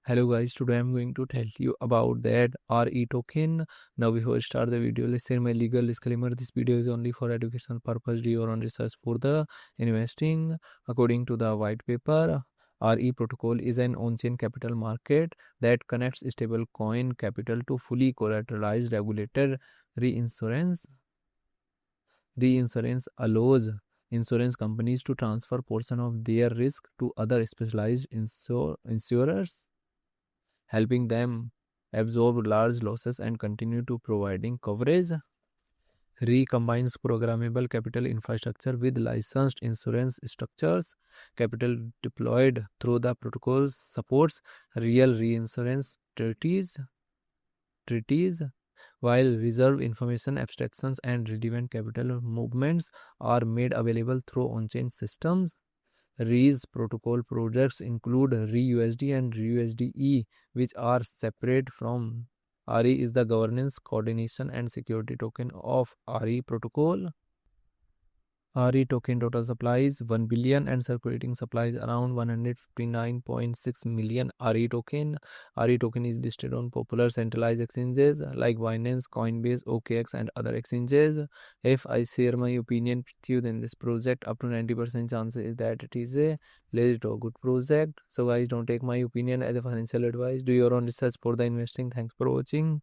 Hello guys, today I'm going to tell you about that RE token. Now before we start the video, let's say my legal disclaimer. This video is only for educational purpose. Do your own research for the investing. According to the white paper, RE protocol is an on-chain capital market that connects stable coin capital to fully collateralized regulated reinsurance. Reinsurance allows insurance companies to transfer portion of their risk to other specialized insurers, helping them absorb large losses and continue to providing coverage. Recombines programmable capital infrastructure with licensed insurance structures. Capital deployed through the protocol supports real reinsurance treaties, while reserve information abstractions and relevant capital movements are made available through on-chain systems. RE's protocol projects include REUSD and REUSDE, which are separate from RE is the governance, coordination, and security token of RE protocol. RE token total supply is 1 billion and circulating supply is around 159.6 million RE token. RE token is listed on popular centralized exchanges like Binance, Coinbase, OKX, and other exchanges. If I share my opinion with you, then this project up to 90% chance is that it is a legit or good project. So guys, don't take my opinion as a financial advice. Do your own research for the investing. Thanks for watching.